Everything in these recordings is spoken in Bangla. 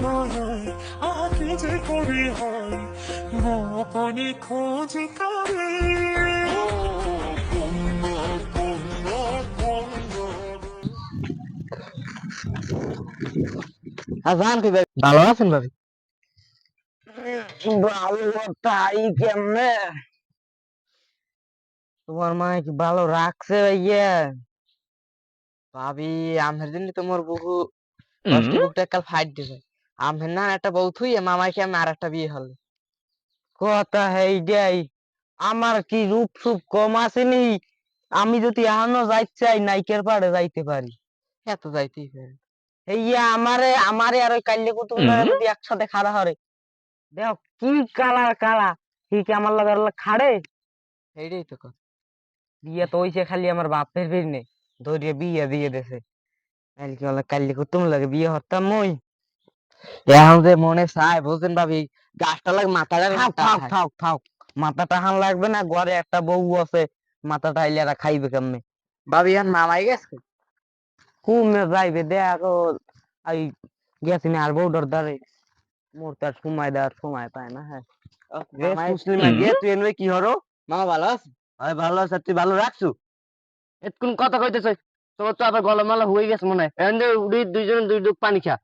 মায়ায় আগে যে করি হয় গোপনে খোঁজ করে জান কি ভাই ভালো আছেন ভাবি? ভালো তাই কেমনে? তোমার মা কি ভালো রাখছে ভাইয়া? ভাবি আমের জন্য তোমার বহু কষ্ট বুকটা কাল ফাইট দিছে। আমের না একটা বউ থুই মামাকে আমি আর একটা বিয়ে হলো। কথা হেইডাই আমার কি রূপ সুপ কম আসেনি? আমি যদি এখনো যাইতে চাই নাইকের পাড়ে যাইতে পারি, এত যাইতেই পারি। এইয়া আমারে আমারে আর ওই কাল্লে কুতুমদারে যদি একসাথে খাড়া হরে দেখ কি কালার কালা ঠিক আমার লাগার খাড়ে এইটাই তো কথা। বিয়ে তো হইছে খালি আমার বাপের বিরনে ধরিয়ে বিয়ে দিয়ে দেছে। কালকে বলে কাল্লি কুতুম লাগে বিয়ে হতাম মই। এখন যে মনে চায় বুঝছেন ভাবি গাছটা লাগে মাথাটা থাক থাক থাক মাথাটা হান লাগবে না, ঘরে একটা বউ আছে মাথাটা আইলে এরা খাইবে কেমনে? ভাবি এখন মামাই গেছে কুমে যাইবে দেখো এই গেছি না আর বউডার দ্বারে মোর তার সময় দেওয়ার সময় পায় না। হ্যাঁ মুসলিম গিয়ে তুই এনে কি হরো? মামা ভালো আছে? ভাই ভালো আছে, তুই ভালো রাখছু? এতক্ষণ কথা কইতেছ তোর তো আবার গলমালা হয়ে গেছে মনে হয়। এন্ড উড়ি দুইজন দুই ডুব পানি খা।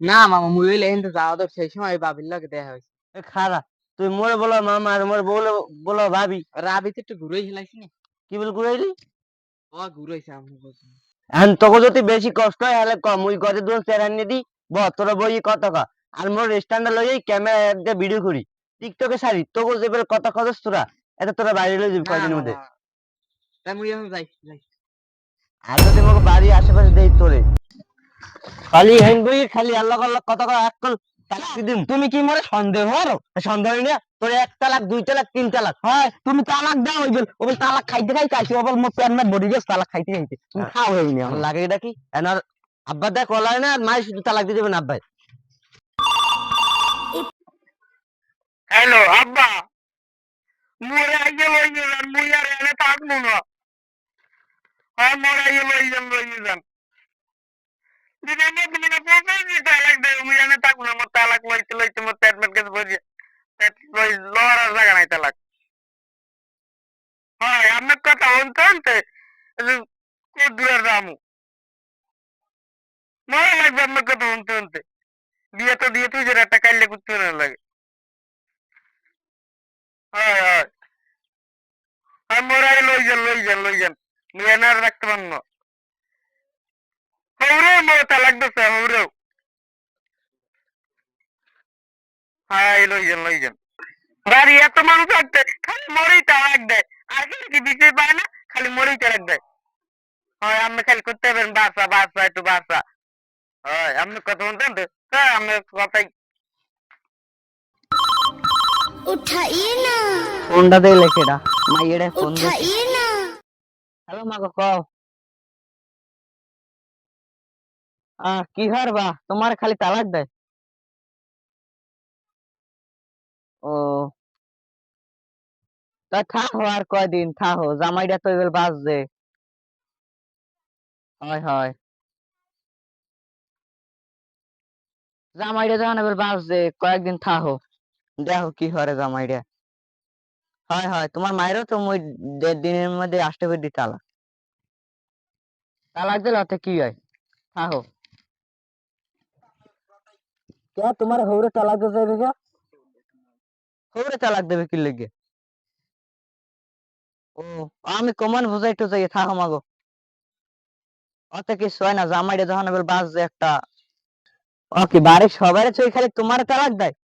না মামা মুই হইলে এনতে যাওয়া তো সেই সময় ভাবির লাগে দেখা হইছে। এ খারা তুই মোরে বলো মামা আর মোরে বলো বলো ভাবি। রাবিতে একটু ঘুরে হিলাইছি না। কি বল ঘুরাইলি? ও ঘুরাইছে আমি বলছি। এখন তোকে যদি বেশি কষ্ট হয় তাহলে কম মুই ঘরে দুজন চেরান নিয়ে দি তোরা বই কথা কা আর মোর স্ট্যান্ডে লই ক্যামেরা দিয়ে ভিডিও করি টিকটকে সারি তোকে যে বের কথা খরচ তোরা এটা তোরা বাইরে লই যাবি কয়দিনের মধ্যে। তাই মুই এখন যাই যাই আর যদি মোকে বাড়ি আশেপাশে দেই তোরে খালি হেন বই খালি আল্লাহ আল্লাহ কথা কয় একল তালাক দিম। তুমি কি মরে সন্দেহ হরো? সন্দেহ নিয়ে তোর এক তালাক দুই তালাক তিন তালাক হয় তুমি তালাক দাও ওই তালাক খাইতে খাইতে আসি ওবল মোর প্যান না বডি গেছ তালাক খাইতে খাইতে তুমি খাও হইনি আমার লাগে এটা কি এনার আব্বা দেখ কলাই না মাই শুধু তালাক দিয়ে দেবেন আব্বাই। হ্যালো আব্বা মরে আইয়ে লই যান মুই আর এনে থাকবো না। হ্যাঁ মরে আইয়ে লই যান দিদি আমি তুমি বলছি তালাক দে মুই এনে থাকবো না। মোর তালাক লইতে লইতে মোর পেট মেট গেছে ভরিয়ে পেট লই লড়ার জায়গা নাই তালাক। হ্যাঁ আপনার কথা শুনতে শুনতে কোন দূরের রামু মরে লাগবে আপনার কথা শুনতে শুনতে। বিয়ে তো দিয়ে তুই যে একটা কাইলে কুত্তে লাগে। হয় হয় হ্যাঁ মরে আইয়ে লই যান মুই এনে আর রাখতে পারবো না। হৌরে মোর তালাক দিছে হৌরেও। হ্যাঁ লই যান বাড়ি এত মানুষ থাকতে খালি মরেই তালাক দেয় আর কি বিক্রি পায় না খালি মরেই তালাক দেয়। হয় আপনি খালি করতে পারেন বাসা বাসা একটু বাসা। হয় আপনি কথা বলতেন তো হ্যাঁ আপনার কথাই उठाइए ना ফোনটা দিলে কেডা মাইয়েরে ফোন দিছে। उठाइए ना হ্যালো মাগো কও কি হারবা তোমার খালি তালাক দেয়? ও তা থাকো আর কয়দিন থাকো জামাইটা তো এবার বাঁচবে। হয় হয় জামাইটা যখন এবার বাঁচবে কয়েকদিন থাকো দেখো কি করে জামাইটা। হয় হয় তোমার মায়েরও তো মই 1.5 দিনের মধ্যে আসতে পারি তালাক। তালাক দিলে ওতে কি হয় থাকো। কে তোমার হৌরে তালাক দিতে যাবে কে? হৌরে তালাক দেবে কি লেগে? ও আমি কমান বুঝাইতে যাই থাকো মাগো ওতে কিছু হয় না জামাইটা যখন এবার বাঁচবে একটা ওকে বাড়ির সবাই চই খালি তোমার তালাক দেয়?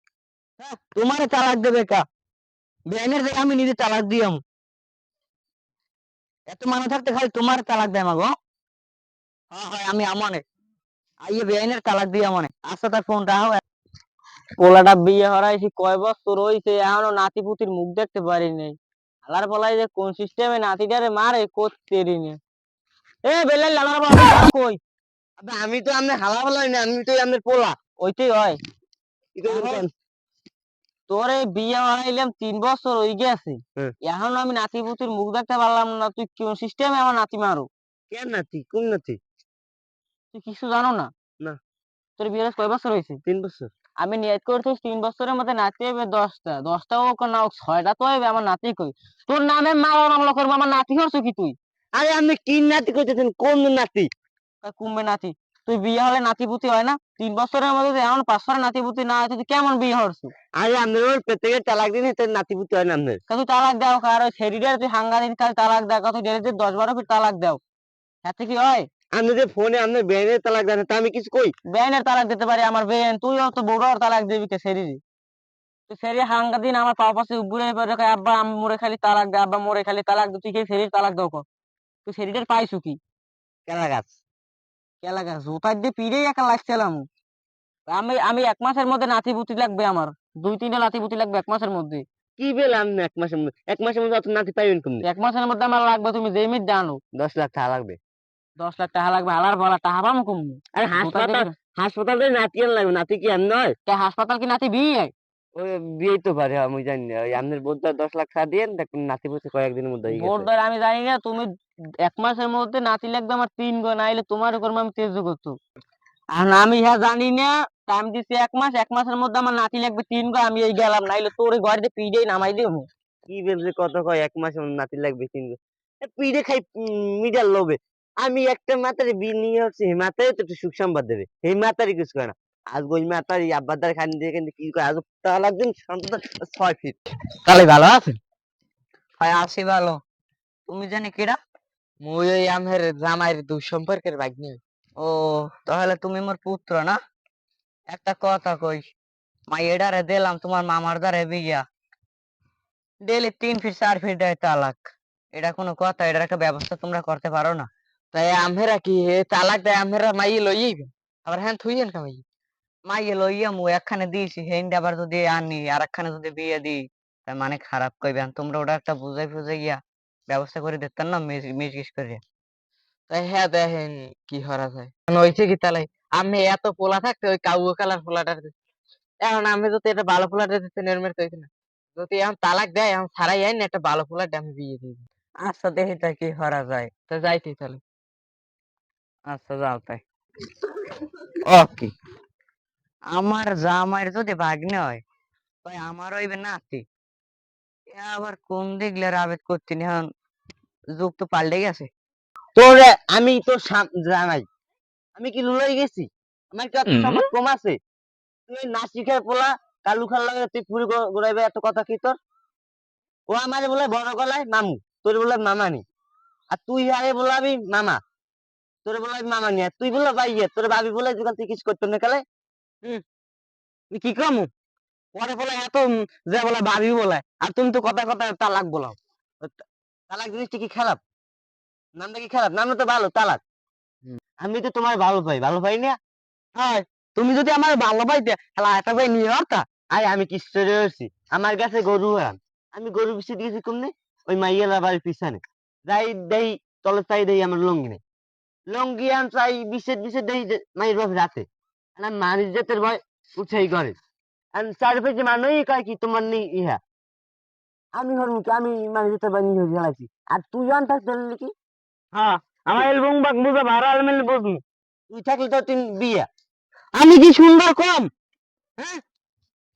হ্যাঁ, তোমারে তালাক দেবে কা? বেআইনের জায়গায় আমি নিজে তালাক দিয়াম। এত মানুষ থাকতে খালি তোমার তালাক দেয় মাগো? হ্যাঁ হয় আমি আমনে আইয়ে বেআইনের তালাক দিয়ে আমনে আচ্ছা তার ফোন রাখো। পোলাটা বিয়ে হরাইছি কয় বছর হইছে এখনো নাতি পুতির মুখ দেখতে পারি নাই। আলার বলাই যে কোন সিস্টেমে নাতিটারে মারে করতেরি না। এ বেলাল লালার বাবা কই? আবে আমি তো আমনে হালা বলাই না আমি তো আমনে পোলা ওইটাই হয়। কি করবেন? তোরে বিয়ে হরাইলাম 3 বছর হয়ে গেছে এখন আমি নাতি পুতির মুখ দেখতে পারলাম না, তুই কোন সিস্টেমে আমার নাতি মারো? কেন নাতি? কোন নাতি? তুই কিছু জানো না? না তোর বিয়ে কয় বছর হয়েছে? 3 বছর। আমি নিয়ত করতেছি 3 বছরের মধ্যে নাতি হবে 10টা হোক না হোক 6টা তো হবে আমার নাতি কই। তোর নামে মামলা করবো আমার নাতি হচ্ছ কি তুই? আরে আপনি কি নাতি কইতেছেন? কোন নাতি? কুম্বে নাতি? তুই বিয়ে হলে নাতিপুতি হয় না? 3 বছরের মধ্যে যদি এমন 5-6 নাতিপুতি না হয় তুই কেমন বিয়ে হচ্ছু? আরে আপনার প্রত্যেকের তালাক দিন এতে নাতিপুতি হয় না আপনার। তুই তালাক দাও কার ওই ছেড়িটার তুই হাঙ্গাদিন কাল তালাক দাও তুই ডেলি 10-12 ফির তালাক দাও, এতে কি হয়? আপনি যে ফোনে আপনার বেনের তালাক দেন তা আমি কিছু কই? বেনের তালাক দিতে পারি আমার বেন, তুইও তো বড়র তালাক দিবি কে সেরিরি? তুই সেরি হাঙ্গাদিন আমার পাও পাশে উবুড়ে পড়ে কয় আব্বা আমি মোরে খালি তালাক দে, আব্বা মোরে খালি তালাক দে, তুই কি সেরির তালাক দাও কর? তুই সেরিটার পাইছু কি? কেলা গাছ। কেলা গাছ জোতার দিয়ে পিড়েই একা লাগছিলাম। আমি আমি 1 মাসের মধ্যে নাতিপুতি লাগবে আমার, 2-3টা নাতিপুতি লাগবে 1 মাসের মধ্যে। কি পেলাম না 1 মাসের মধ্যে? 1 মাসের মধ্যে অত নাতি পাইবেন কেমনে? 1 মাসের মধ্যে আমার লাগবে, তুমি যে মিট জানো। 10 লাখ টাকা লাগবে। 10 লাখ টাকা লাগবে, হালার বলা টাকা পাবো কমু? আরে হাসপাতালে নাতি আন লাগবে, নাতি কি আন নয়? হাসপাতাল কি নাতি বিয়ে? ওই বিয়েই তো পারে, আমি জানি না। ওই আপনার বোধ 10 লাখ টাকা দিয়েন, দেখুন নাতি পুতি কয়েকদিনের মধ্যে হয়ে ভোট গেছে। ধর আমি জানি না, তুমি 1 মাসের মধ্যে নাতি লাগবে আমার 3 গো, নাইলে তোমার উপর আমি তেজ করতো। আর আমি হ্যাঁ জানি না, টাইম দিছি 1 মাস, 1 মাসের মধ্যে আমার নাতি লাগবে 3 গো, আমি এই গেলাম, নাইলে তোর ঘরে পিড়েই নামাই দেবো। কি বলছে কত কয় 1 মাসের মধ্যে নাতি লাগবে 3 বছর? পিড়ে খাই মিডার লোভে। আমি একটা মাতারি বিয়ে নিয়ে হচ্ছে, এই মাতারি তো একটু সুখ সংবাদ দেবে, এই মাতারি কিছু করে না। আজ ওই মাতারি আব্বার দ্বারা খানি দিয়ে কিন্তু কি করে, আজ তালাক দিন সন্তত 6 ফিট। তাহলে ভালো আছে? হয় আসি ভালো। তুমি জানি কিরা? মুই ওই আমের জামাইয়ের দুঃসম্পর্কের ভাগ্নি। ও, তাহলে তুমি মোর পুত্র না? একটা কথা কই, মাইয়েডারে দিলাম তোমার মামার দ্বারে বিয়া, ডেলি 3 ফিট 4 ফিট দেয় তালাক। এটা কোনো কথা? এটার একটা ব্যবস্থা তোমরা করতে পারো না? তাই আমেরা কি তালাক দেয়, আমেরা মাইয়ে লইয়ে আবার হ্যাঁ থুইয়েন কামাই। মাইয়ে লইয়া মু একখানে দিয়েছি, হেন্ডে আবার যদি আনি আর একখানে যদি বিয়ে দিই তার মানে খারাপ কইবেন। তোমরা ওটা একটা বুঝাই ফুঝে গিয়া ব্যবস্থা করে দিতেন না, মিশগিশ করে। তাই হ্যাঁ দেখেন কি করা যায়। এখন হয়েছে কি তাহলে আমি এত পোলা থাকতে ওই কাউ কালার পোলাটার এখন আমি যদি একটা ভালো পোলাটা দিতে নেরমের কইছি না, যদি এখন তালাক দেয় এখন ছাড়াই আইন একটা ভালো পোলাটা আমি বিয়ে দিব। আচ্ছা দেখি তাই কি করা যায়। তা যাইতে তাহলে। আচ্ছা যাও তাই। ওকে। আমার জামাইয়ের যদি ভাগ্নে হয় তাই আমার হইবে নাতি। এ আবার কোন দিকলে আবেদ করছি এখন, যুগ তো পাল্টে গেছে। তোর আমি তো জানাই আমি কি লুলাই গেছি? আমার কি এত সম্পদ কম আছে? তুই না শিখার পোলা কালু খাল লাগে তুই পুরি ঘুরাইবে, এত কথা কি তোর? ও আমারে বলে বড় গলায় মামু, তোর বলে মামা নি। আর তুই আরে বলে আমি মামা, তোর বলে আমি মামা নি। আর তুই বলে ভাইয়ে, তোর ভাবি বলে দোকান তুই কিছু করতো না কালে। তুই কি কমু? পরে বলে এত যে বলে ভাবি বলে, আর তুমি তো কথা কথা তালাক বলাও। তালাক জিনিসটা কি খারাপ? নামটা কি খারাপ? নামটা তো ভালো, তালাক। আমি তো তোমার ভালো পাই, ভালো পাই না? হ্যাঁ, তুমি যদি আমার ভালো পাইতে তাহলে একটা ভাই নিয়ে হতা। আরে আমি কি হচ্ছি, আমার কাছে গরু আন, আমি গরু পিছিয়ে দিয়েছি কমনে ওই মাইয়ালা বাড়ির পিছনে যাই দেই, তলে চাই দেই আমার লঙ্গি নেই, লঙ্গি আন চাই বিশেষ দেই মাইয়ের বাপ রাতে। আর মানুষ জাতের ভয় উৎসাহী করে, আর চারপাশে মানুষই কয় কি তোমার নেই ইহা। আমি হরমু কি, আমি মানুষ জাতের ভয় নিয়ে গেলাছি, আর তুই আন থাকতে কি? হ্যাঁ, আমার এলবম বাগ বুঝা ভাড়া আলমেল বুঝমু। তুই থাকলে তো তুই বিয়া। আমি কি সুন্দর কম? হ্যাঁ,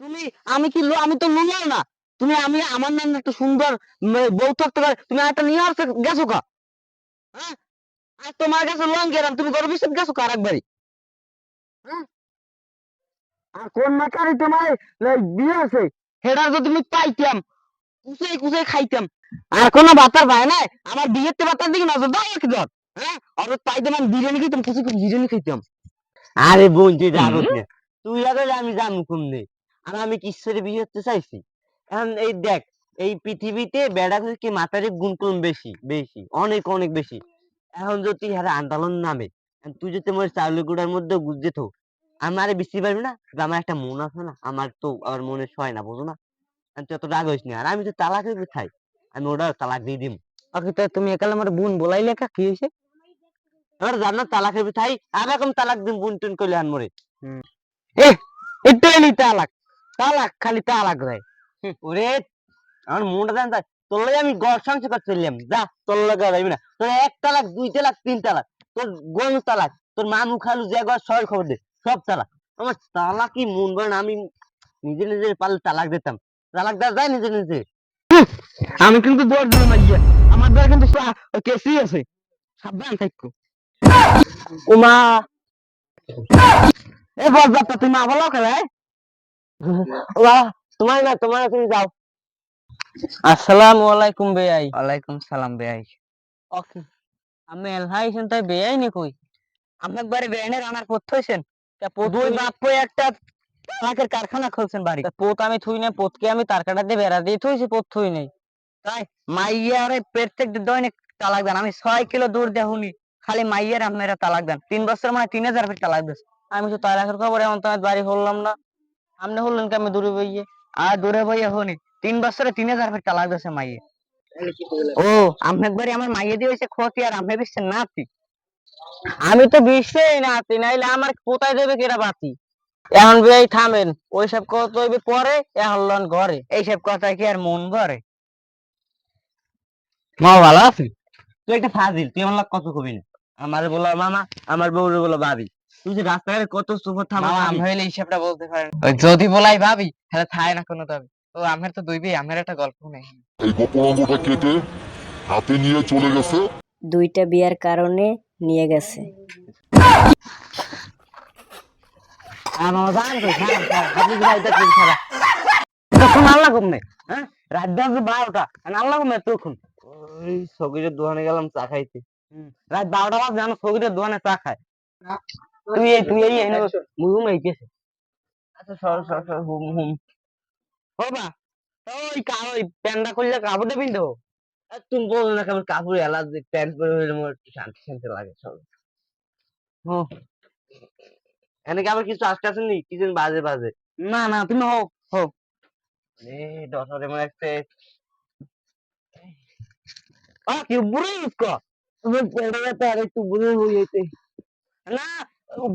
তুমি আমি কি আমি তো লুলাও না। তুমি আমি আমার নাম একটা সুন্দর বউ থাকতে পারে, তুমি একটা নিয়ে আসতে গেছো কা? হ্যাঁ, আর তোমার কাছে লং গেলাম, তুমি গরু বিশেষ গেছো কার একবারই? হ্যাঁ, আর কোন মাকারি তোমার বিয়ে আছে সেটা যদি তুমি পাইতাম কুচে কুচে খাইতাম। আর কোনো বাতার ভাই নাই আমার বিয়েতে বাতার দিকে নজর দাও কি দর? হ্যাঁ, আর পাইতাম আমি বিরিয়ানি খাইতাম, কুচে কুচে বিরিয়ানি খাইতাম। আরে বোন তুই জানো না, তুই আগে আমি জানু কম নেই। আর আমি কিসের বিয়ে হতে চাইছি? এখন এই দেখ, এই পৃথিবীতে বেড়া কি মাতারি গুণ কম বেশি বেশি, অনেক অনেক বেশি। এখন যদি হারে আন্দোলন নামে, তুই যদি আমার চাউলের গুঁড়ার মধ্যে গুজে থো, আমারে বিসি পারবি না? আমার একটা মন আছে না, আমার তো আমার মনে সয় না, বুঝো না? তুই এত রাগ হইস না। আর আমি তো তালাকের খাই, আমি ওটা তালাক দিয়ে দিম। ওকে তো তুমি একালে আমার বোন বলাইলে কা কি হইছে? এবার জান না তালাকের পিঠাই আর এখন তালাক দিম বুন টুন করলে আন মরে। এ এটাই তালাক, তালাক খালি তালাক দেয়। ওরে আমার মনটা জান, তোর লাগে আমি ঘর সংসার করতে চললাম, যা তোর লাগে যাবি না। তোর 1 তালাক 2 তালাক 3 তালাক, তোর গরু তালাক, তোর মামু খালু যে ঘর সবাই খবর দে, সব চালাক। আমার চালাকি মন বলে না, আমি নিজে নিজে পারলে তালাক দিতাম। তালাক দেওয়া যায় নিজে নিজে? আমি কিন্তু দৌড় দিলাম আইয়া, আমার দ্বারা কিন্তু কেসি আছে, সাবধান থাকো। উমা এ বল বাপ্পা, তুমি মা বলো খেলায়। তোমার না, তোমার তুমি যাও। আসসালামু আলাইকুম বেয়াই। ওয়ালাইকুম সালাম বেয়াই। ওকে। আমি এলহাইছেন তাই বেয়াই নি কই? আপনার বাড়ি বেয়াইনের রানার পথ হইছেন? দুই বাপ একটা তালাকের কারখানা খুলছেন বাড়ি। পোত আমি থুই না, পোতকে আমি তার কাটা দিয়ে বেড়া দিয়ে থুইছি, পোত থুই নাই। তাই মাইয়ারে প্রত্যেক দৈনিক তালাক দেন। আমি 6 কিলো দূর দেহুনি, খালি মাইয়ারে আপনারা তালাক দেন। 3 বছর মানে 3000 ফিট তালাক দেন। আমি তো তালাকের খবর এখন তো বাড়ি হলাম না, আপনি হলেন কি আমি দূরে বইয়ে। আর দূরে বইয়া হনি 3 বছরে 3000 ফিট তালাক দেছে মাইয়ে। ও আপনার বাড়ি আমার মাইয়ে দিয়ে হইছে ক্ষতি, আর আপনি দিচ্ছেন নাতি। আমি তো বিশ্বাসই না আছি, নাইলে আমার কোথায় দেবে কেরা বাতি। এখন বেয়াই থামেন, ওইসব কত হইবে পরে, এখন লন ঘরে। এইসব কথা কি আর মন ভরে? মা ভালো আছে? তুই একটা ফাজিল, তুই আমার কত কবি না। আমার বলো মামা, আমার বউরে বলো ভাবি। তুই যে রাস্তাঘাটে কত সুপার থামা। আমি হইলে হিসাবটা বলতে পারেন, যদি বলাই ভাবি তাহলে থায় না কোনো দাবি। ও আমার তো দুইবি, আমার একটা গল্প নেই। এই গোপন অঙ্গটা কেটে হাতে নিয়ে চলে গেছে। দুইটা বিয়ার কারণে নিয়ে গেছে। আমার জান তো খারাপ খারাপ, আপনি কি ভাই দেখছেন খারাপ? তখন আল্লাহ কমনে, হ্যাঁ রাত 12টা, আল্লাহ কমনে তখন ওই সগিরের দোকানে গেলাম চা খাইতে। রাত 12টা বাজে জানো, সগিরের দোকানে চা খায়। তুই এই এনে মুহুম আইতেছে। আচ্ছা সর সর সর, হুম হুম। বাবা ওই ওই প্যান্ডা করলে কাপড়টা পিনতো। তুমি বলো না কেমন কাপড় অ্যালার্জি, প্যান্ট পরে হইলে আমার একটু শান্তি শান্তি লাগে সব। ও এনে কি আবার কিছু আজকে আসেনি, কি যেন বাজে বাজে। না না, তুমি হও হও। এ ডটারে মনে একটা কি বুড়ো ইউজকা, তুমি পেড়ে তো আর একটু বুড়ো হয়ে যেতে না,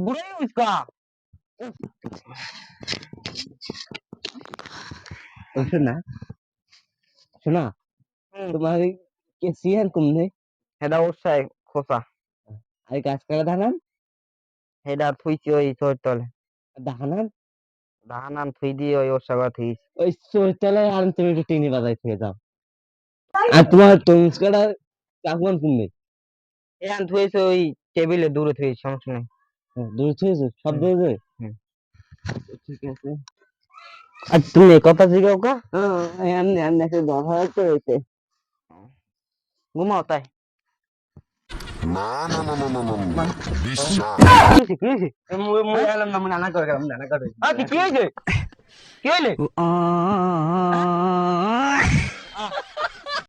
বুড়ো ইউজকা। শোনা শোনা, তোমার কেসিয়ান কমনে হেডা ওসাই খোসা আর কাজ করে ধানান, হেডা থুইছি ওই চোর তলে ধানান, ধানান থুই দিয়ে ওই ওর সাগর থুই ওই চোর তলে। আর তুমি একটু টিনি বাজাই থুয়ে যাও। আর তোমার তমস্কাটা কাকুন কমনে এখান থুয়েছে ওই টেবিলে দূরে থুয়েছি, সমস্যা নেই। দূরে থুয়েছে সব দূরে। ঠিক আছে, আর তুমি কথা জিগাও কা, এমনি এমনি একটা দরকার তো হইছে। ঘুমাও তাই। না না না না না না না, বিশ্বাস। কি হইছে কি হইছে? মুই এলাম না, মুই নানা করে গেলাম, নানা করে। কি হইছে কি হইলে?